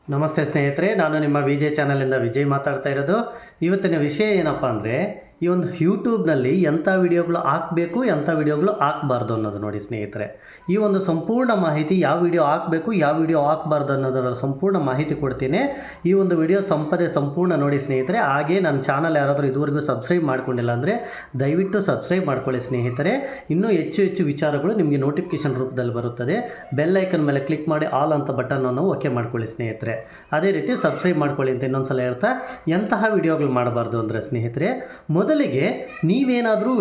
ನಮಸ್ತೆ ಸ್ನೇಹಿತರೆ, ನಾನು ನಿಮ್ಮ ವಿಜಯ್ ಚಾನಲಿಂದ ವಿಜಯ್ ಮಾತಾಡ್ತಾ ಇರೋದು. ಇವತ್ತಿನ ವಿಷಯ ಏನಪ್ಪ ಅಂದರೆ, ಈ ಒಂದು ಯೂಟ್ಯೂಬ್ನಲ್ಲಿ ಎಂಥ ವಿಡಿಯೋಗಳು ಹಾಕಬೇಕು, ಎಂಥ ವಿಡಿಯೋಗಳು ಹಾಕಬಾರ್ದು ಅನ್ನೋದು ನೋಡಿ ಸ್ನೇಹಿತರೆ. ಈ ಒಂದು ಸಂಪೂರ್ಣ ಮಾಹಿತಿ, ಯಾವ ವಿಡಿಯೋ ಹಾಕಬೇಕು, ಯಾವ ವಿಡಿಯೋ ಹಾಕಬಾರ್ದು ಅನ್ನೋದರ ಸಂಪೂರ್ಣ ಮಾಹಿತಿ ಕೊಡ್ತೀನಿ. ಈ ಒಂದು ವಿಡಿಯೋ ಸಂಪೂರ್ಣ ನೋಡಿ ಸ್ನೇಹಿತರೆ. ಹಾಗೆ ನನ್ನ ಚಾನಲ್ ಯಾರಾದರೂ ಇದುವರೆಗೂ ಸಬ್ಸ್ಕ್ರೈಬ್ ಮಾಡ್ಕೊಂಡಿಲ್ಲ ಅಂದರೆ ದಯವಿಟ್ಟು ಸಬ್ಸ್ಕ್ರೈಬ್ ಮಾಡ್ಕೊಳ್ಳಿ ಸ್ನೇಹಿತರೆ. ಇನ್ನೂ ಹೆಚ್ಚು ವಿಚಾರಗಳು ನಿಮಗೆ ನೋಟಿಫಿಕೇಶನ್ ರೂಪದಲ್ಲಿ ಬರುತ್ತದೆ. ಬೆಲ್ ಐಕನ್ ಮೇಲೆ ಕ್ಲಿಕ್ ಮಾಡಿ ಆಲ್ ಅಂತ ಬಟನನ್ನು ಓಕೆ ಮಾಡ್ಕೊಳ್ಳಿ ಸ್ನೇಹಿತರೆ. ಅದೇ ರೀತಿ ಸಬ್ಸ್ಕ್ರೈಬ್ ಮಾಡ್ಕೊಳ್ಳಿ ಅಂತ ಇನ್ನೊಂದು ಸಲ ಹೇಳ್ತಾ, ಎಂತಹ ವಿಡಿಯೋಗಳು ಮಾಡಬಾರ್ದು ಅಂದರೆ ಸ್ನೇಹಿತರೆ, ಮೊದಲಿಗೆ ನೀವೇನಾದರೂ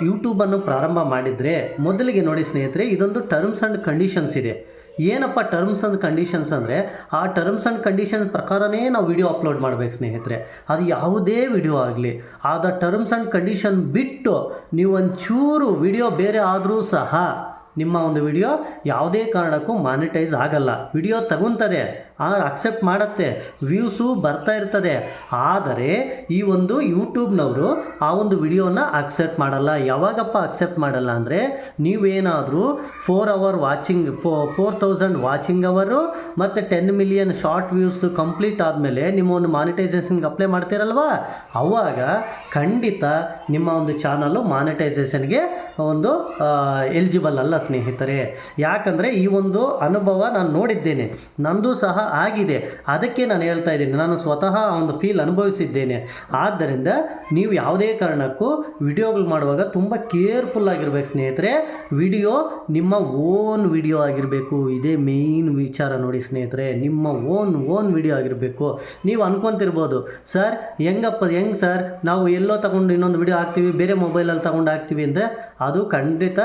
ಯೂಟ್ಯೂಬನ್ನು ಪ್ರಾರಂಭ ಮಾಡಿದರೆ ಮೊದಲಿಗೆ ನೋಡಿ ಸ್ನೇಹಿತರೆ, ಇದೊಂದು ಟರ್ಮ್ಸ್ ಆ್ಯಂಡ್ ಕಂಡೀಷನ್ಸ್ ಇದೆ. ಏನಪ್ಪ ಟರ್ಮ್ಸ್ ಆ್ಯಂಡ್ ಕಂಡೀಷನ್ಸ್ ಅಂದರೆ, ಆ ಟರ್ಮ್ಸ್ ಆ್ಯಂಡ್ ಕಂಡೀಷನ್ಸ್ ಪ್ರಕಾರನೇ ನಾವು ವಿಡಿಯೋ ಅಪ್ಲೋಡ್ ಮಾಡಬೇಕು ಸ್ನೇಹಿತರೆ. ಅದು ಯಾವುದೇ ವಿಡಿಯೋ ಆಗಲಿ, ಆದ ಟರ್ಮ್ಸ್ ಆ್ಯಂಡ್ ಕಂಡೀಷನ್ ಬಿಟ್ಟು ನೀವು ಒಂಚೂರು ವಿಡಿಯೋ ಬೇರೆ ಆದರೂ ಸಹ ನಿಮ್ಮ ಒಂದು ವಿಡಿಯೋ ಯಾವುದೇ ಕಾರಣಕ್ಕೂ ಮಾನಿಟೈಸ್ ಆಗಲ್ಲ. ವಿಡಿಯೋ ತಗೊತದೆ, ಅಕ್ಸೆಪ್ಟ್ ಮಾಡುತ್ತೆ, ವ್ಯೂಸು ಬರ್ತಾ ಇರ್ತದೆ. ಆದರೆ ಈ ಒಂದು ಯೂಟ್ಯೂಬ್ನವರು ಆ ಒಂದು ವಿಡಿಯೋನ ಅಕ್ಸೆಪ್ಟ್ ಮಾಡಲ್ಲ. ಯಾವಾಗಪ್ಪ ಅಕ್ಸೆಪ್ಟ್ ಮಾಡಲ್ಲ ಅಂದರೆ, ನೀವೇನಾದರೂ 4,000 ವಾಚಿಂಗ್ ಅವರು ಮತ್ತು 10 ಮಿಲಿಯನ್ ಶಾರ್ಟ್ ವ್ಯೂಸ್ದು ಕಂಪ್ಲೀಟ್ ಆದಮೇಲೆ ನಿಮ್ಮ ಒಂದು ಮಾನಿಟೈಸೇಷನ್ಗೆ ಅಪ್ಲೈ ಮಾಡ್ತೀರಲ್ವ, ಅವಾಗ ಖಂಡಿತ ನಿಮ್ಮ ಒಂದು ಚಾನಲ್ಲು ಮಾನಿಟೈಸೇಷನ್ಗೆ ಒಂದು ಎಲಿಜಿಬಲ್ ಅಲ್ಲ ಸ್ನೇಹಿತರೆ. ಯಾಕಂದರೆ ಈ ಒಂದು ಅನುಭವ ನಾನು ನೋಡಿದ್ದೇನೆ, ನಂದು ಸಹ ಆಗಿದೆ. ಅದಕ್ಕೆ ನಾನು ಹೇಳ್ತಾ ಇದ್ದೀನಿ, ನಾನು ಸ್ವತಃ ಒಂದು ಫೀಲ್ ಅನುಭವಿಸಿದ್ದೇನೆ. ಆದ್ದರಿಂದ ನೀವು ಯಾವುದೇ ಕಾರಣಕ್ಕೂ ವಿಡಿಯೋಗಳು ಮಾಡುವಾಗ ತುಂಬ ಕೇರ್ಫುಲ್ ಆಗಿರ್ಬೇಕು ಸ್ನೇಹಿತರೆ. ವಿಡಿಯೋ ನಿಮ್ಮ ಓನ್ ವಿಡಿಯೋ ಆಗಿರಬೇಕು. ಇದೇ ಮೇಯ್ನ್ ವಿಚಾರ ನೋಡಿ ಸ್ನೇಹಿತರೆ, ನಿಮ್ಮ ಓನ್ ವಿಡಿಯೋ ಆಗಿರಬೇಕು. ನೀವು ಅನ್ಕೊತಿರ್ಬೋದು, ಸರ್ ಹೆಂಗೆ ಸರ್ ನಾವು ಎಲ್ಲೋ ತಗೊಂಡು ಇನ್ನೊಂದು ವಿಡಿಯೋ ಹಾಕ್ತೀವಿ, ಬೇರೆ ಮೊಬೈಲಲ್ಲಿ ತಗೊಂಡು ಹಾಕ್ತೀವಿ ಅಂದರೆ, ಅದು ಖಂಡಿತ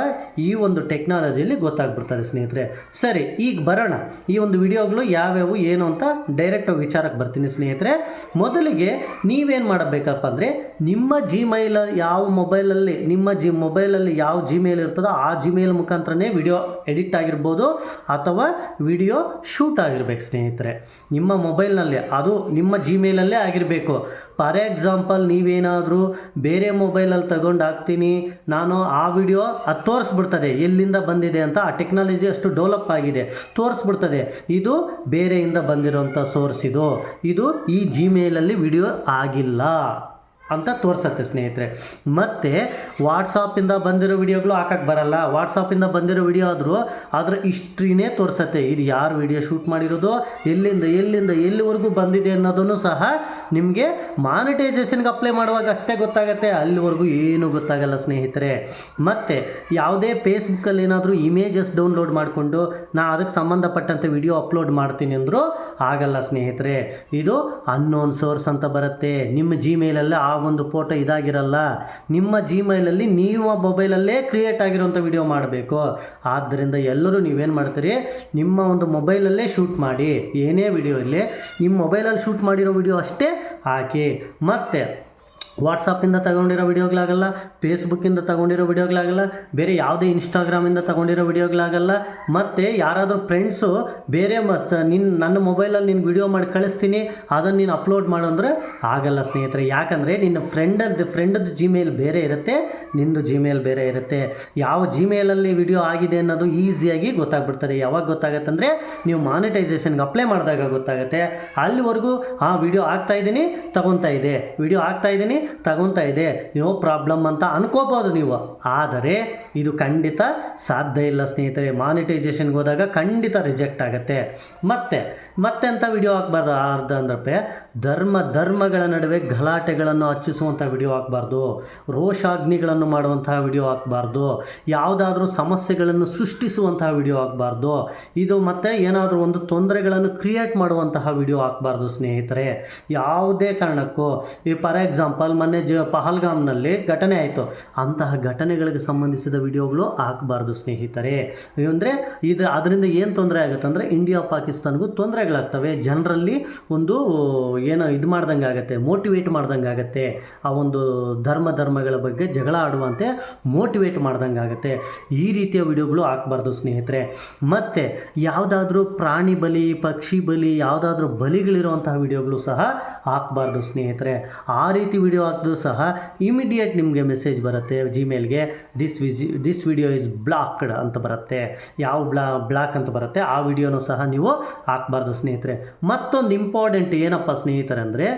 ಈ ಒಂದು ಟೆಕ್ನಾಲಜಿಯಲ್ಲಿ ಗೊತ್ತಾಗ್ಬಿಡ್ತಾರೆ ಸ್ನೇಹಿತರೆ. ಸರಿ, ಈಗ ಬರೋಣ ಈ ಒಂದು ವಿಡಿಯೋಗಳು ಯಾವ್ಯಾವು ಏನು ಅಂತ ಡೈರೆಕ್ಟ್ ವಿಚಾರಕ್ಕೆ ಬರ್ತೀನಿ ಸ್ನೇಹಿತರೆ. ಮೊದಲಿಗೆ ನೀವೇನು ಮಾಡಬೇಕಪ್ಪ ಅಂದರೆ, ನಿಮ್ಮ ಜಿಮೇಲ್ ಯಾವ ಮೊಬೈಲಲ್ಲಿ, ನಿಮ್ಮ ಮೊಬೈಲಲ್ಲಿ ಯಾವ ಜಿಮೇಲ್ ಇರ್ತದೋ ಆ ಜಿಮೇಲ್ ಮುಖಾಂತರನೇ ವಿಡಿಯೋ ಎಡಿಟ್ ಆಗಿರ್ಬೋದು ಅಥವಾ ವಿಡಿಯೋ ಶೂಟ್ ಆಗಿರ್ಬೇಕು ಸ್ನೇಹಿತರೆ. ನಿಮ್ಮ ಮೊಬೈಲ್ನಲ್ಲೇ, ಅದು ನಿಮ್ಮ ಜಿಮೇಲಲ್ಲೇ ಆಗಿರಬೇಕು. ಫಾರ್ ಎಕ್ಸಾಂಪಲ್, ನೀವೇನಾದರೂ ಬೇರೆ ಮೊಬೈಲಲ್ಲಿ ತಗೊಂಡು ಹಾಕ್ತೀನಿ ನಾನು, ಆ ವಿಡಿಯೋ ಅದು ತೋರಿಸ್ಬಿಡ್ತದೆ ಎಲ್ಲಿಂದ ಬಂದಿದೆ ಅಂತ. ಆ ಟೆಕ್ನಾಲಜಿ ಅಷ್ಟು ಡೆವಲಪ್ ಆಗಿದೆ, ತೋರಿಸ್ಬಿಡ್ತದೆ ಇದು ಬೇರೆಯಿಂದ ಬಂದಿರೋಂಥ ಸೋರ್ಸ್, ಇದು ಈ ಜಿಮೇಲಲ್ಲಿ ವಿಡಿಯೋ ಆಗಿಲ್ಲ ಅಂತ ತೋರಿಸುತ್ತೆ ಸ್ನೇಹಿತರೆ. ಮತ್ತು ವಾಟ್ಸಾಪಿಂದ ಬಂದಿರೋ ವಿಡಿಯೋಗಳು ಹಾಕಕ್ಕೆ ಬರಲ್ಲ. ವಾಟ್ಸಾಪಿಂದ ಬಂದಿರೋ ವಿಡಿಯೋ ಆದರೂ ಅದರ ಹಿಸ್ಟ್ರಿನೇ ತೋರಿಸುತ್ತೆ, ಇದು ಯಾರು ವಿಡಿಯೋ ಶೂಟ್ ಮಾಡಿರೋದು, ಎಲ್ಲಿಂದ ಎಲ್ಲಿವರೆಗೂ ಬಂದಿದೆ ಅನ್ನೋದನ್ನು ಸಹ ನಿಮಗೆ ಮಾನಿಟೈಸೇಷನ್ಗೆ ಅಪ್ಲೈ ಮಾಡುವಾಗ ಅಷ್ಟೇ ಗೊತ್ತಾಗುತ್ತೆ, ಅಲ್ಲಿವರೆಗೂ ಏನೂ ಗೊತ್ತಾಗಲ್ಲ ಸ್ನೇಹಿತರೆ. ಮತ್ತು ಯಾವುದೇ ಫೇಸ್ಬುಕ್ಕಲ್ಲಿ ಏನಾದರೂ ಇಮೇಜಸ್ ಡೌನ್ಲೋಡ್ ಮಾಡಿಕೊಂಡು ಅದಕ್ಕೆ ಸಂಬಂಧಪಟ್ಟಂತೆ ವಿಡಿಯೋ ಅಪ್ಲೋಡ್ ಮಾಡ್ತೀನಿ ಅಂದರೂ ಆಗಲ್ಲ ಸ್ನೇಹಿತರೆ. ಇದು ಅನ್ನೋನ್ ಸೋರ್ಸ್ ಅಂತ ಬರುತ್ತೆ. ನಿಮ್ಮ ಜಿಮೇಲಲ್ಲಿ ಆ ಒಂದು ಫೋಟೋ ಇದಾಗಿರಲ್ಲ. ನಿಮ್ಮ ಜಿಮೇಲಲ್ಲಿ ನೀವು ಮೊಬೈಲಲ್ಲೇ ಕ್ರಿಯೇಟ್ ಆಗಿರೋಂಥ ವಿಡಿಯೋ ಮಾಡಬೇಕು. ಆದ್ದರಿಂದ ಎಲ್ಲರೂ ನೀವೇನು ಮಾಡ್ತೀರಿ, ನಿಮ್ಮ ಒಂದು ಮೊಬೈಲಲ್ಲೇ ಶೂಟ್ ಮಾಡಿ. ಏನೇ ವಿಡಿಯೋ ಇರಲಿ, ನಿಮ್ಮ ಮೊಬೈಲಲ್ಲಿ ಶೂಟ್ ಮಾಡಿರೋ ವಿಡಿಯೋ ಅಷ್ಟೇ ಹಾಕಿ. ಮತ್ತು ವಾಟ್ಸಪ್ಪಿಂದ ತಗೊಂಡಿರೋ ವಿಡಿಯೋಗಳಾಗಲ್ಲ, ಫೇಸ್ಬುಕ್ಕಿಂದ ತಗೊಂಡಿರೋ ವಿಡಿಯೋಗಳಾಗಲ್ಲ, ಬೇರೆ ಯಾವುದೇ ಇನ್ಸ್ಟಾಗ್ರಾಮಿಂದ ತಗೊಂಡಿರೋ ವಿಡಿಯೋಗಳಾಗಲ್ಲ. ಮತ್ತು ಯಾರಾದರೂ ಫ್ರೆಂಡ್ಸು ಬೇರೆ ನನ್ನ ಮೊಬೈಲಲ್ಲಿ ನೀನು ವಿಡಿಯೋ ಮಾಡಿ ಕಳಿಸ್ತೀನಿ, ಅದನ್ನು ನೀನು ಅಪ್ಲೋಡ್ ಮಾಡು ಅಂದರೆ ಆಗಲ್ಲ ಸ್ನೇಹಿತರೆ. ಯಾಕಂದರೆ ನಿನ್ನ ಫ್ರೆಂಡದ ಜಿಮೇಲ್ ಬೇರೆ ಇರುತ್ತೆ, ನಿಂದು ಜಿಮೇಲ್ ಬೇರೆ ಇರುತ್ತೆ. ಯಾವ ಜಿಮೇಲಲ್ಲಿ ವಿಡಿಯೋ ಆಗಿದೆ ಅನ್ನೋದು ಈಸಿಯಾಗಿ ಗೊತ್ತಾಗ್ಬಿಡ್ತದೆ. ಯಾವಾಗ ಗೊತ್ತಾಗುತ್ತೆ ಅಂದರೆ, ನೀವು ಮಾನಿಟೈಸೇಷನ್ಗೆ ಅಪ್ಲೈ ಮಾಡಿದಾಗ ಗೊತ್ತಾಗುತ್ತೆ. ಅಲ್ಲಿವರೆಗೂ ವಿಡಿಯೋ ಆಗ್ತಾಯಿದ್ದೀನಿ ತಗೊತಾ ಇದೆ, ವಿಡಿಯೋ ಆಗ್ತಾಯಿದ್ದೀನಿ ತಗೊತಾ ಇದೆ, ನೋ ಪ್ರಾಬ್ಲಮ್ ಅಂತ ಅನ್ಕೋಬೋದು ನೀವು. ಆದರೆ ಇದು ಖಂಡಿತ ಸಾಧ್ಯ ಇಲ್ಲ ಸ್ನೇಹಿತರೆ. ಮಾನಿಟೈಸೇಷನ್ಗೆ ಹೋದಾಗ ಖಂಡಿತ ರಿಜೆಕ್ಟ್ ಆಗುತ್ತೆ. ಮತ್ತೆ ಅಂತ ವಿಡಿಯೋ ಹಾಕ್ಬಾರ್ದು ಅಂದ್ರೆ, ಧರ್ಮಗಳ ನಡುವೆ ಗಲಾಟೆಗಳನ್ನು ಹಚ್ಚಿಸುವಂಥ ವಿಡಿಯೋ ಹಾಕಬಾರ್ದು, ರೋಷಾಗ್ನಿಗಳನ್ನು ಮಾಡುವಂತಹ ವಿಡಿಯೋ ಹಾಕಬಾರ್ದು, ಯಾವುದಾದ್ರೂ ಸಮಸ್ಯೆಗಳನ್ನು ಸೃಷ್ಟಿಸುವಂತಹ ವಿಡಿಯೋ ಹಾಕಬಾರ್ದು. ಇದು ಮತ್ತು ಏನಾದರೂ ಒಂದು ತೊಂದರೆಗಳನ್ನು ಕ್ರಿಯೇಟ್ ಮಾಡುವಂತಹ ವಿಡಿಯೋ ಹಾಕಬಾರ್ದು ಸ್ನೇಹಿತರೆ. ಯಾವುದೇ ಕಾರಣಕ್ಕೂ. ಈ ಫಾರ್ ಎಕ್ಸಾಂಪಲ್, ಮೊನ್ನೆ ಪಹಲ್ಗಾಮ್ನಲ್ಲಿ ಘಟನೆ ಆಯಿತು, ಅಂತಹ ಘಟನೆಗಳಿಗೆ ಸಂಬಂಧಿಸಿದ ವಿಡಿಯೋಗಳು ಹಾಕಬಾರ್ದು ಸ್ನೇಹಿತರೆ. ಅಂದರೆ ಅದರಿಂದ ಏನು ತೊಂದರೆ ಆಗುತ್ತೆ ಅಂದರೆ, ಇಂಡಿಯಾ ಪಾಕಿಸ್ತಾನ್ಗೂ ತೊಂದರೆಗಳಾಗ್ತವೆ. ಜನರಲ್ಲಿ ಒಂದು ಇದು ಮಾಡ್ದಂಗೆ ಆಗುತ್ತೆ, ಮೋಟಿವೇಟ್ ಮಾಡ್ದಂಗೆ ಆಗುತ್ತೆ. ಆ ಒಂದು ಧರ್ಮಗಳ ಬಗ್ಗೆ ಜಗಳ ಆಡುವಂತೆ ಮೋಟಿವೇಟ್ ಮಾಡ್ದಂಗೆ ಆಗುತ್ತೆ. ಈ ರೀತಿಯ ವಿಡಿಯೋಗಳು ಹಾಕಬಾರ್ದು ಸ್ನೇಹಿತರೆ. ಮತ್ತು ಯಾವುದಾದ್ರೂ ಪ್ರಾಣಿ ಬಲಿ, ಪಕ್ಷಿ ಬಲಿ, ಯಾವುದಾದ್ರೂ ಬಲಿಗಳಿರುವಂತಹ ವಿಡಿಯೋಗಳು ಸಹ ಹಾಕಬಾರ್ದು ಸ್ನೇಹಿತರೆ. ಆ ರೀತಿ ವಿಡಿಯೋ ಹಾಕಿದ್ರೂ ಸಹ ಇಮಿಡಿಯೇಟ್ ನಿಮಗೆ ಮೆಸೇಜ್ ಬರುತ್ತೆ ಜಿಮೇಲ್ಗೆ, ದಿಸ್ ವಿಡಿಯೋ ಇಸ್ ಬ್ಲಾಕ್ಡ್ ಅಂತ ಬರುತ್ತೆ. ಯಾವ ಬ್ಲಾಕ್ ಅಂತ ಬರುತ್ತೆ ಆ ವಿಡಿಯೋನೂ ಸಹ ನೀವು ಹಾಕಬಾರ್ದು ಸ್ನೇಹಿತರೆ. ಮತ್ತೊಂದು ಇಂಪಾರ್ಟೆಂಟ್ ಏನಪ್ಪ ಸ್ನೇಹಿತರೆ ಅಂದರೆ,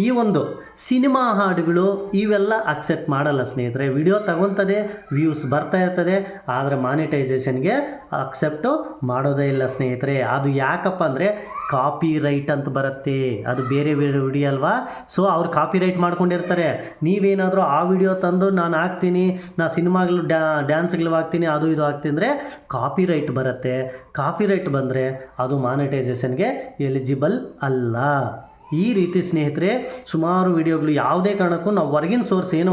ಈ ಒಂದು ಸಿನಿಮಾ ಹಾಡುಗಳು ಇವೆಲ್ಲ ಅಕ್ಸೆಪ್ಟ್ ಮಾಡಲ್ಲ ಸ್ನೇಹಿತರೆ. ವಿಡಿಯೋ ತಗೊತದೆ, ವ್ಯೂಸ್ ಬರ್ತಾ ಇರ್ತದೆ, ಆದರೆ ಮಾನಿಟೈಸೇಷನ್ಗೆ ಅಕ್ಸೆಪ್ಟು ಮಾಡೋದೇ ಇಲ್ಲ ಸ್ನೇಹಿತರೆ. ಅದು ಯಾಕಪ್ಪ ಅಂದರೆ ಕಾಪಿ ರೈಟ್ ಅಂತ ಬರುತ್ತೆ, ಅದು ಬೇರೆ ವಿಡಿಯೋ ಅಲ್ವಾ. ಸೊ ಅವ್ರು ಕಾಪಿ ರೈಟ್ ಮಾಡ್ಕೊಂಡಿರ್ತಾರೆ. ನೀವೇನಾದರೂ ಆ ವಿಡಿಯೋ ತಂದು ನಾನು ಹಾಕ್ತೀನಿ, ನಾ ಸಿನಿಮಾಗಳು ಡ್ಯಾನ್ಸ್ಗಳು ಹಾಕ್ತೀನಿ, ಅದು ಇದು ಹಾಕ್ತೀನಿ ಅಂದರೆ ಕಾಪಿ ರೈಟ್ ಬರುತ್ತೆ. ಕಾಪಿ ರೈಟ್ ಬಂದರೆ ಅದು ಮಾನಿಟೈಸೇಷನ್ಗೆ ಎಲಿಜಿಬಲ್ ಅಲ್ಲ. ಈ ರೀತಿ ಸ್ನೇಹಿತರೆ ಸುಮಾರು ವಿಡಿಯೋಗಳು ಯಾವುದೇ ಕಾರಣಕ್ಕೂ ನಾವು ಹೊರಗಿನ ಸೋರ್ಸ್ ಏನೋ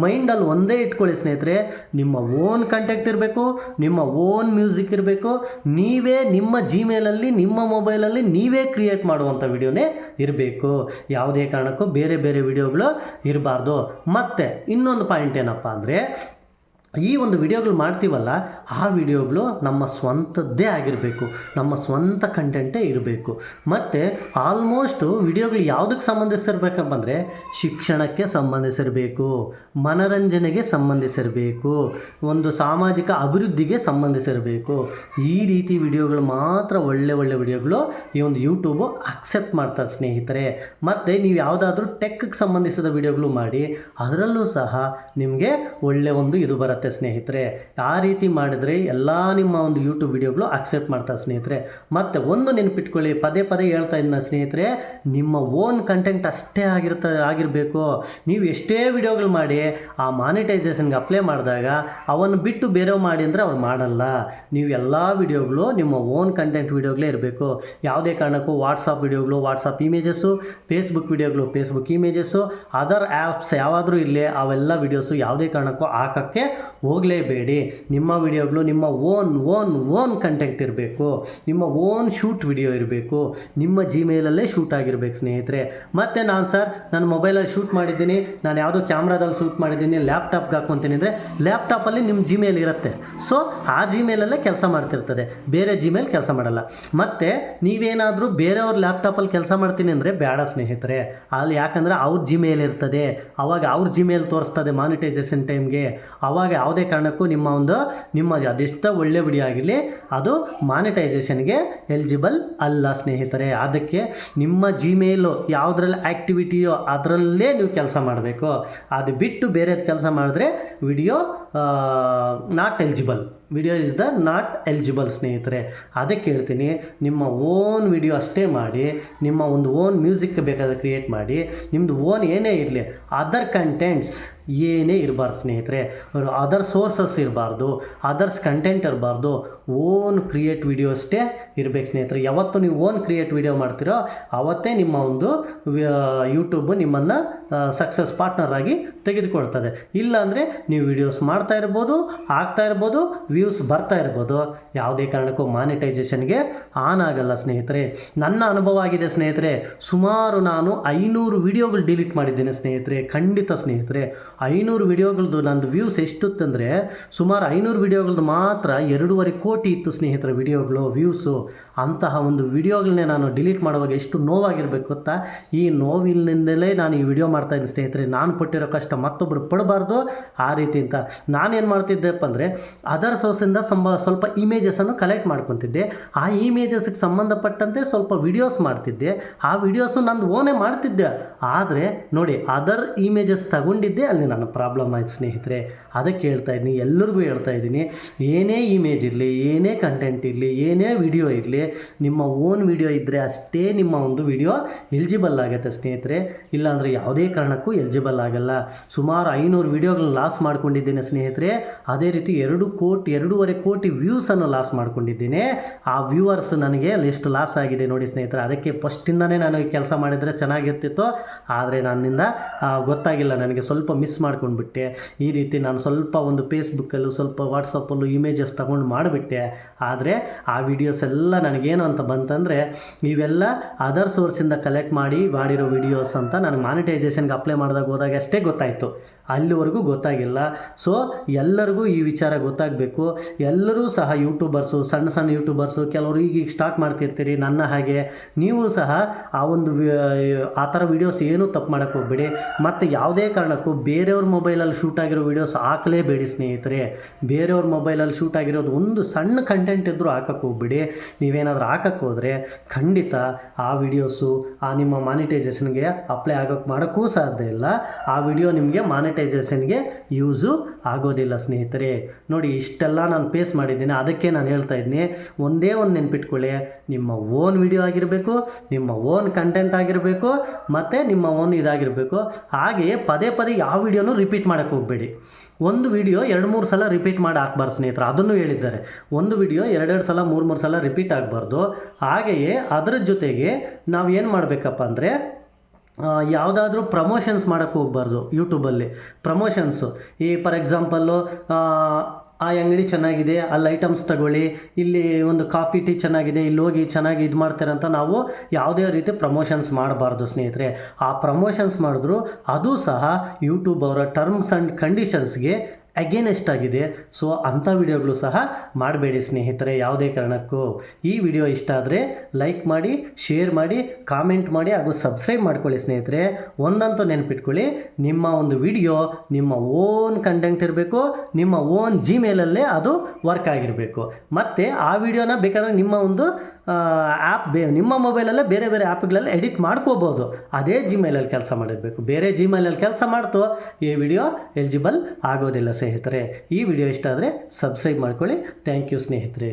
ಮೈಂಡಲ್ಲಿ ಒಂದೇ ಇಟ್ಕೊಳ್ಳಿ ಸ್ನೇಹಿತರೆ. ನಿಮ್ಮ ಓನ್ ಕಂಟೆಂಟ್ ಇರಬೇಕು, ನಿಮ್ಮ ಓನ್ ಮ್ಯೂಸಿಕ್ ಇರಬೇಕು, ನೀವೇ ನಿಮ್ಮ ಜಿಮೇಲಲ್ಲಿ ನಿಮ್ಮ ಮೊಬೈಲಲ್ಲಿ ನೀವೇ ಕ್ರಿಯೇಟ್ ಮಾಡುವಂಥ ವಿಡಿಯೋನೇ ಇರಬೇಕು. ಯಾವುದೇ ಕಾರಣಕ್ಕೂ ಬೇರೆ ಬೇರೆ ವಿಡಿಯೋಗಳು ಇರಬಾರ್ದು. ಮತ್ತು ಇನ್ನೊಂದು ಪಾಯಿಂಟ್ ಏನಪ್ಪ ಅಂದರೆ, ಈ ಒಂದು ವಿಡಿಯೋಗಳು ಮಾಡ್ತೀವಲ್ಲ ಆ ವಿಡಿಯೋಗಳು ನಮ್ಮ ಸ್ವಂತದ್ದೇ ಆಗಿರಬೇಕು, ನಮ್ಮ ಸ್ವಂತ ಕಂಟೆಂಟೇ ಇರಬೇಕು. ಮತ್ತು ಆಲ್ಮೋಸ್ಟು ವಿಡಿಯೋಗಳು ಯಾವುದಕ್ಕೆ ಸಂಬಂಧಿಸಿರ್ಬೇಕಪ್ಪ ಅಂದರೆ, ಶಿಕ್ಷಣಕ್ಕೆ ಸಂಬಂಧಿಸಿರಬೇಕು, ಮನರಂಜನೆಗೆ ಸಂಬಂಧಿಸಿರಬೇಕು, ಒಂದು ಸಾಮಾಜಿಕ ಅಭಿವೃದ್ಧಿಗೆ ಸಂಬಂಧಿಸಿರಬೇಕು. ಈ ರೀತಿ ವಿಡಿಯೋಗಳು ಮಾತ್ರ ಒಳ್ಳೆ ವಿಡಿಯೋಗಳು ಈ ಒಂದು ಯೂಟ್ಯೂಬು ಅಕ್ಸೆಪ್ಟ್ ಮಾಡ್ತಾರೆ ಸ್ನೇಹಿತರೆ. ಮತ್ತು ನೀವು ಯಾವುದಾದ್ರೂ ಟೆಕ್ಗೆ ಸಂಬಂಧಿಸಿದ ವಿಡಿಯೋಗಳು ಮಾಡಿ, ಅದರಲ್ಲೂ ಸಹ ನಿಮಗೆ ಒಳ್ಳೆ ಒಂದು ಇದು ಬರುತ್ತೆ ಸ್ನೇಹಿತರೆ. ಆ ರೀತಿ ಮಾಡಿದರೆ ಎಲ್ಲ ನಿಮ್ಮ ಒಂದು ಯೂಟ್ಯೂಬ್ ವಿಡಿಯೋಗಳು ಅಕ್ಸೆಪ್ಟ್ ಮಾಡ್ತಾರೆ ಸ್ನೇಹಿತರೆ. ಮತ್ತು ಒಂದು ನೆನಪಿಟ್ಕೊಳ್ಳಿ, ಪದೇ ಹೇಳ್ತಾ ಇದ್ದೀನಿ ಸ್ನೇಹಿತರೆ, ನಿಮ್ಮ ಓನ್ ಕಂಟೆಂಟ್ ಅಷ್ಟೇ ಆಗಿರಬೇಕು. ನೀವು ಎಷ್ಟೇ ವಿಡಿಯೋಗಳು ಮಾಡಿ ಆ ಮಾನಿಟೈಸೇಷನ್ಗೆ ಅಪ್ಲೈ ಮಾಡಿದಾಗ ಅವನ್ನು ಬಿಟ್ಟು ಬೇರೆಯವ್ ಮಾಡಿ ಅಂದರೆ ಅವ್ರು ಮಾಡಲ್ಲ. ನೀವು ಎಲ್ಲ ವಿಡಿಯೋಗಳು ನಿಮ್ಮ ಓನ್ ಕಂಟೆಂಟ್ ವಿಡಿಯೋಗಳೇ ಇರಬೇಕು. ಯಾವುದೇ ಕಾರಣಕ್ಕೂ ವಾಟ್ಸಪ್ ವಿಡಿಯೋಗಳು ವಾಟ್ಸಪ್ ಇಮೇಜಸ್ಸು, ಫೇಸ್ಬುಕ್ ವಿಡಿಯೋಗಳು ಫೇಸ್ಬುಕ್ ಇಮೇಜಸ್ಸು, ಅದರ್ ಆ್ಯಪ್ಸ್ ಯಾವಾದರೂ ಇರಲಿ ಅವೆಲ್ಲ ವಿಡಿಯೋಸು ಯಾವುದೇ ಕಾರಣಕ್ಕೂ ಹಾಕೋಕ್ಕೆ ಹೋಗಲೇಬೇಡಿ. ನಿಮ್ಮ ವಿಡಿಯೋಗಳು ನಿಮ್ಮ ಓನ್ ಕಂಟೆಂಟ್ ಇರಬೇಕು, ನಿಮ್ಮ ಓನ್ ಶೂಟ್ ವಿಡಿಯೋ ಇರಬೇಕು, ನಿಮ್ಮ ಜಿಮೇಲಲ್ಲೇ ಶೂಟ್ ಆಗಿರ್ಬೇಕು ಸ್ನೇಹಿತರೆ. ಮತ್ತು ನನ್ನ ಮೊಬೈಲಲ್ಲಿ ಶೂಟ್ ಮಾಡಿದ್ದೀನಿ, ನಾನು ಯಾವುದೋ ಕ್ಯಾಮ್ರಾದಲ್ಲಿ ಶೂಟ್ ಮಾಡಿದ್ದೀನಿ, ಲ್ಯಾಪ್ಟಾಪ್ಗೆ ಹಾಕ್ಕೊತೀನಿ ಅಂದರೆ ಲ್ಯಾಪ್ಟಾಪಲ್ಲಿ ನಿಮ್ಮ ಜಿಮೇಲ್ ಇರುತ್ತೆ. ಸೊ ಆ ಜಿಮೇಲಲ್ಲೇ ಕೆಲಸ ಮಾಡ್ತಿರ್ತದೆ, ಬೇರೆ ಜಿಮೇಲ್ ಕೆಲಸ ಮಾಡಲ್ಲ. ಮತ್ತು ನೀವೇನಾದರೂ ಬೇರೆಯವ್ರ ಲ್ಯಾಪ್ಟಾಪಲ್ಲಿ ಕೆಲಸ ಮಾಡ್ತೀನಿ ಅಂದರೆ ಬೇಡ ಸ್ನೇಹಿತರೆ. ಅಲ್ಲಿ ಯಾಕಂದರೆ ಅವ್ರ ಜಿಮೇಲ್ ಇರ್ತದೆ, ಅವಾಗ ಅವ್ರ ಜಿಮೇಲ್ ತೋರಿಸ್ತದೆ ಮಾನಿಟೈಸೇಷನ್ ಟೈಮ್ಗೆ. ಆವಾಗ ಯಾವುದೇ ಕಾರಣಕ್ಕೂ ನಿಮ್ಮ ಅದೆಷ್ಟ ಒಳ್ಳೆ ವಿಡಿಯೋ ಆಗಿರಲಿ ಅದು ಮಾನಿಟೈಸೇಷನ್ಗೆ ಎಲಿಜಿಬಲ್ ಅಲ್ಲ ಸ್ನೇಹಿತರೆ. ಅದಕ್ಕೆ ನಿಮ್ಮ ಜಿಮೇಲು ಯಾವುದ್ರಲ್ಲಿ ಆ್ಯಕ್ಟಿವಿಟಿಯೋ ಅದರಲ್ಲೇ ನೀವು ಕೆಲಸ ಮಾಡಬೇಕು. ಅದು ಬಿಟ್ಟು ಬೇರೆದು ಕೆಲಸ ಮಾಡಿದ್ರೆ video not eligible, video is the not eligible ಸ್ನೇಹಿತರೆ. ಅದಕ್ಕೆ ಹೇಳ್ತೀನಿ, ನಿಮ್ಮ ಓನ್ ವಿಡಿಯೋ ಅಷ್ಟೇ ಮಾಡಿ, ನಿಮ್ಮ ಒಂದು ಓನ್ ಮ್ಯೂಸಿಕ್ ಬೇಕಾದರೆ ಕ್ರಿಯೇಟ್ ಮಾಡಿ, ನಿಮ್ಮದು ಓನ್ ಏನೇ ಇರಲಿ, ಅದರ್ ಕಂಟೆಂಟ್ಸ್ ಏನೇ ಇರಬಾರ್ದು ಸ್ನೇಹಿತರೆ. ಅದರ್ ಸೋರ್ಸಸ್ ಇರಬಾರ್ದು, ಅದರ್ಸ್ ಕಂಟೆಂಟ್ ಇರಬಾರ್ದು, ಓನ್ ಕ್ರಿಯೇಟ್ ವಿಡಿಯೋ ಅಷ್ಟೇ ಇರಬೇಕು ಸ್ನೇಹಿತರೆ. ಯಾವತ್ತು ನೀವು ಓನ್ ಕ್ರಿಯೇಟ್ ವಿಡಿಯೋ ಮಾಡ್ತೀರೋ ಆವತ್ತೇ ನಿಮ್ಮ ಒಂದು ಯೂಟ್ಯೂಬ್ ನಿಮ್ಮನ್ನು ಸಕ್ಸಸ್ ಪಾರ್ಟ್ನರ್ ಆಗಿ ತೆಗೆದುಕೊಳ್ತದೆ. ಇಲ್ಲಾಂದರೆ ನೀವು ವಿಡಿಯೋಸ್ ಮಾಡ್ತಾ ಇರ್ಬೋದು, ಆಗ್ತಾ ಇರ್ಬೋದು, ವ್ಯೂಸ್ ಬರ್ತಾ ಇರ್ಬೋದು, ಯಾವುದೇ ಕಾರಣಕ್ಕೂ ಮಾನಿಟೈಸೇಷನ್ಗೆ ಆನ್ ಆಗಲ್ಲ ಸ್ನೇಹಿತರೆ. ನನ್ನ ಅನುಭವ ಆಗಿದೆ ಸ್ನೇಹಿತರೆ. ಸುಮಾರು ನಾನು 500 ವಿಡಿಯೋಗಳು ಡಿಲೀಟ್ ಮಾಡಿದ್ದೇನೆ ಸ್ನೇಹಿತರೆ. ಖಂಡಿತ ಸ್ನೇಹಿತರೆ, 500 ವಿಡಿಯೋಗಳದ್ದು ನಂದು ವ್ಯೂಸ್ ಎಷ್ಟುತ್ತಂದರೆ ಸುಮಾರು 500 ವಿಡಿಯೋಗಳದ್ದು ಮಾತ್ರ 2.5 ಕೋಟಿ ಇತ್ತು ಸ್ನೇಹಿತರೆ ವಿಡಿಯೋಗಳು ವ್ಯೂಸು. ಅಂತಹ ಒಂದು ವಿಡಿಯೋಗಳನ್ನೇ ನಾನು ಡಿಲೀಟ್ ಮಾಡುವಾಗ ಎಷ್ಟು ನೋವಾಗಿರಬೇಕು ಗೊತ್ತಾ. ಈ ನೋವಿನಿಂದಲೇ ನಾನು ಈ ವಿಡಿಯೋ ಮಾಡ್ತಾಯಿದ್ದೆ ಸ್ನೇಹಿತರೆ. ನಾನು ಪಟ್ಟಿರೋ ಕಷ್ಟ ಮತ್ತೊಬ್ಬರು ಪಡಬಾರ್ದು ಆ ರೀತಿ ಅಂತ ನಾನೇನು ಮಾಡ್ತಿದ್ದೆಪ್ಪ ಅಂದರೆ, ಅದರ್ ಸೋರ್ಸಿಂದ ಸ್ವಲ್ಪ ಇಮೇಜಸನ್ನು ಕಲೆಕ್ಟ್ ಮಾಡ್ಕೊತಿದ್ದೆ. ಆ ಇಮೇಜಸ್ಗೆ ಸಂಬಂಧಪಟ್ಟಂತೆ ಸ್ವಲ್ಪ ವಿಡಿಯೋಸ್ ಮಾಡ್ತಿದ್ದೆ. ಆ ವಿಡಿಯೋಸು ನಂದು ಓನೇ ಮಾಡ್ತಿದ್ದೆ. ಆದರೆ ನೋಡಿ, ಅದರ್ ಇಮೇಜಸ್ ತಗೊಂಡಿದ್ದೆ ಅಲ್ಲಿ ನನ್ನ ಪ್ರಾಬ್ಲಮ್ ಆಯ್ತು ಸ್ನೇಹಿತರೆ. ಅದಕ್ಕೆ ಹೇಳ್ತಾ ಇದ್ದೀನಿ, ಎಲ್ಲರಿಗೂ ಹೇಳ್ತಾ ಇದ್ದೀನಿ, ಏನೇ ಇಮೇಜ್ ಇರಲಿ, ಏನೇ ಕಂಟೆಂಟ್ ಇರಲಿ, ಏನೇ ವಿಡಿಯೋ ಇರಲಿ, ನಿಮ್ಮ ಓನ್ ವಿಡಿಯೋ ಇದ್ದರೆ ಅಷ್ಟೇ ನಿಮ್ಮ ಒಂದು ವಿಡಿಯೋ ಎಲಿಜಿಬಲ್ ಆಗುತ್ತೆ ಸ್ನೇಹಿತರೆ. ಇಲ್ಲಾಂದರೆ ಯಾವುದೇ ಕಾರಣಕ್ಕೂ ಎಲಿಜಿಬಲ್ ಆಗಲ್ಲ. ಸುಮಾರು 500 ವಿಡಿಯೋಗಳನ್ನ ಲಾಸ್ ಮಾಡ್ಕೊಂಡಿದ್ದೇನೆ ಸ್ನೇಹಿತರೆ. ಅದೇ ರೀತಿ 2.5 ಕೋಟಿ ವ್ಯೂಸನ್ನು ಲಾಸ್ ಮಾಡ್ಕೊಂಡಿದ್ದೇನೆ. ಆ ವ್ಯೂವರ್ಸ್ ನನಗೆ ಎಷ್ಟು ಲಾಸ್ ಆಗಿದೆ ನೋಡಿ ಸ್ನೇಹಿತರೆ. ಅದಕ್ಕೆ ಫಸ್ಟಿಂದನೇ ನಾನು ಈ ಕೆಲಸ ಮಾಡಿದರೆ ಚೆನ್ನಾಗಿರ್ತಿತ್ತು. ಆದರೆ ನನ್ನಿಂದ ಗೊತ್ತಾಗಿಲ್ಲ, ನನಗೆ ಸ್ವಲ್ಪ ಮಿಸ್ ಮಾಡ್ಕೊಂಡ್ಬಿಟ್ಟೆ. ಈ ರೀತಿ ನಾನು ಸ್ವಲ್ಪ ಒಂದು ಫೇಸ್ಬುಕ್ಕಲ್ಲೂ ಸ್ವಲ್ಪ ವಾಟ್ಸಪ್ಪಲ್ಲೂ ಇಮೇಜಸ್ ತಗೊಂಡು ಮಾಡಿಬಿಟ್ಟೆ. ಆದರೆ ಆ ವಿಡಿಯೋಸ್ ಎಲ್ಲ ನನಗೇನು ಅಂತ ಬಂತಂದರೆ, ಇವೆಲ್ಲ ಅದರ್ ಸೋರ್ಸಿಂದ ಕಲೆಕ್ಟ್ ಮಾಡಿರೋ ವಿಡಿಯೋಸ್ ಅಂತ ನನಗೆ ಮಾನಿಟೈಸೇಷನ್ಗೆ ಅಪ್ಲೈ ಹೋದಾಗ ಅಷ್ಟೇ ಗೊತ್ತಾಯಿತು. ಅಲ್ಲಿವರೆಗೂ ಗೊತ್ತಾಗಿಲ್ಲ. ಸೊ ಎಲ್ಲರಿಗೂ ಈ ವಿಚಾರ ಗೊತ್ತಾಗಬೇಕು. ಎಲ್ಲರೂ ಸಹ ಯೂಟ್ಯೂಬರ್ಸು, ಸಣ್ಣ ಸಣ್ಣ ಯೂಟ್ಯೂಬರ್ಸು, ಕೆಲವರು ಈಗ ಸ್ಟಾರ್ಟ್ ಮಾಡ್ತಿರ್ತೀರಿ ನನ್ನ ಹಾಗೆ. ನೀವು ಸಹ ಆ ಥರ ವೀಡಿಯೋಸ್ ಏನೂ ತಪ್ಪು ಮಾಡೋಕ್ಕೆ ಹೋಗ್ಬೇಡಿ. ಮತ್ತು ಯಾವುದೇ ಕಾರಣಕ್ಕೂ ಬೇರೆಯವ್ರ ಮೊಬೈಲಲ್ಲಿ ಶೂಟ್ ಆಗಿರೋ ವೀಡಿಯೋಸ್ ಹಾಕಲೇಬೇಡಿ ಸ್ನೇಹಿತರೆ. ಬೇರೆಯವ್ರ ಮೊಬೈಲಲ್ಲಿ ಶೂಟ್ ಆಗಿರೋದು ಒಂದು ಸಣ್ಣ ಕಂಟೆಂಟ್ ಇದ್ದರೂ ಹಾಕಕ್ಕೆ ಹೋಗ್ಬೇಡಿ. ನೀವೇನಾದರೂ ಹಾಕಕ್ಕೆ ಹೋದರೆ ಖಂಡಿತ ಆ ವಿಡಿಯೋಸು ನಿಮ್ಮ ಮಾನಿಟೈಸೇಷನ್ಗೆ ಅಪ್ಲೈ ಮಾಡೋಕ್ಕೂ ಸಾಧ್ಯ ಇಲ್ಲ. ಆ ವಿಡಿಯೋ ನಿಮಗೆ ಮಾನಿಟೈಸೇಷನ್ಗೆ ಯೂಸು ಆಗೋದಿಲ್ಲ ಸ್ನೇಹಿತರೆ. ನೋಡಿ, ಇಷ್ಟೆಲ್ಲ ನಾನು ಫೇಸ್ ಮಾಡಿದ್ದೀನಿ. ಅದಕ್ಕೆ ನಾನು ಹೇಳ್ತಾ ಇದ್ದೀನಿ, ಒಂದೇ ಒಂದು ನೆನ್ಪಿಟ್ಕೊಳ್ಳಿ, ನಿಮ್ಮ ಓನ್ ವಿಡಿಯೋ ಆಗಿರಬೇಕು, ನಿಮ್ಮ ಓನ್ ಕಂಟೆಂಟ್ ಆಗಿರಬೇಕು, ಮತ್ತು ನಿಮ್ಮ ಓನ್ ಇದಾಗಿರಬೇಕು. ಹಾಗೆಯೇ ಪದೇ ಪದೇ ಯಾವ ವಿಡಿಯೋನೂ ರಿಪೀಟ್ ಮಾಡೋಕ್ಕೆ ಹೋಗಬೇಡಿ. ಒಂದು ವಿಡಿಯೋ 2-3 ಸಲ ರಿಪೀಟ್ ಮಾಡಿ ಹಾಕ್ಬಾರ್ದು ಸ್ನೇಹಿತರೆ. ಅದನ್ನು ಹೇಳಿದ್ದಾರೆ, ಒಂದು ವಿಡಿಯೋ 2-2 ಸಲ 3-3 ಸಲ ರಿಪೀಟ್ ಆಗಬಾರ್ದು. ಹಾಗೆಯೇ ಅದರ ಜೊತೆಗೆ ನಾವು ಏನು ಮಾಡಬೇಕಪ್ಪ ಅಂದರೆ, ಯಾವುದಾದ್ರೂ ಪ್ರಮೋಷನ್ಸ್ ಮಾಡೋಕ್ಕೆ ಹೋಗಬಾರ್ದು ಯೂಟ್ಯೂಬಲ್ಲಿ. ಪ್ರಮೋಷನ್ಸು ಫಾರ್ ಎಕ್ಸಾಂಪಲ್ಲು, ಆ ಅಂಗಡಿ ಚೆನ್ನಾಗಿದೆ, ಅಲ್ಲಿ ಐಟಮ್ಸ್ ತಗೊಳ್ಳಿ, ಇಲ್ಲಿ ಒಂದು ಕಾಫಿ ಟೀ ಚೆನ್ನಾಗಿದೆ, ಇಲ್ಲಿ ಹೋಗಿ ಚೆನ್ನಾಗಿ ಇದು ಮಾಡ್ತಾರೆ ಅಂತ ನಾವು ಯಾವುದೇ ರೀತಿ ಪ್ರಮೋಷನ್ಸ್ ಮಾಡಬಾರ್ದು ಸ್ನೇಹಿತರೆ. ಆ ಪ್ರಮೋಷನ್ಸ್ ಮಾಡಿದ್ರು ಅದು ಸಹ ಯೂಟ್ಯೂಬ್ ಅವರ ಟರ್ಮ್ಸ್ ಆ್ಯಂಡ್ ಕಂಡೀಷನ್ಸ್ಗೆ ಅಗೇನೆಸ್ಟ್ ಆಗಿದೆ. ಸೊ ಅಂಥ ವಿಡಿಯೋಗಳು ಸಹ ಮಾಡಬೇಡಿ ಸ್ನೇಹಿತರೆ ಯಾವುದೇ ಕಾರಣಕ್ಕೂ. ಈ ವಿಡಿಯೋ ಇಷ್ಟ ಆದರೆ ಲೈಕ್ ಮಾಡಿ, ಶೇರ್ ಮಾಡಿ, ಕಾಮೆಂಟ್ ಮಾಡಿ ಹಾಗೂ ಸಬ್ಸ್ಕ್ರೈಬ್ ಮಾಡ್ಕೊಳ್ಳಿ ಸ್ನೇಹಿತರೆ. ಒಂದಂತೂ ನೆನಪಿಟ್ಕೊಳ್ಳಿ, ನಿಮ್ಮ ಒಂದು ವಿಡಿಯೋ ನಿಮ್ಮ ಓನ್ ಕಂಟೆಂಟ್ ಇರಬೇಕು, ನಿಮ್ಮ ಓನ್ ಜಿಮೇಲಲ್ಲೇ ಅದು ವರ್ಕ್ ಆಗಿರಬೇಕು. ಮತ್ತು ಆ ವಿಡಿಯೋನ ಬೇಕಾದರೆ ನಿಮ್ಮ ಒಂದು ನಿಮ್ಮ ಮೊಬೈಲಲ್ಲೇ ಬೇರೆ ಬೇರೆ ಆ್ಯಪ್ಗಳಲ್ಲಿ ಎಡಿಟ್ ಮಾಡ್ಕೋಬೋದು. ಅದೇ ಜಿಮೇಲಲ್ಲಿ ಕೆಲಸ ಮಾಡಿರಬೇಕು. ಬೇರೆ ಜಿಮೇಲಲ್ಲಿ ಕೆಲಸ ಮಾಡ್ತು ಈ ವಿಡಿಯೋ ಎಲಿಜಿಬಲ್ ಆಗೋದಿಲ್ಲ ಸ್ನೇಹಿತರೆ. ಈ ವಿಡಿಯೋ ಇಷ್ಟ ಆದರೆ ಸಬ್ಸ್ಕ್ರೈಬ್ ಮಾಡ್ಕೊಳ್ಳಿ. ಥ್ಯಾಂಕ್ ಯು ಸ್ನೇಹಿತರೆ.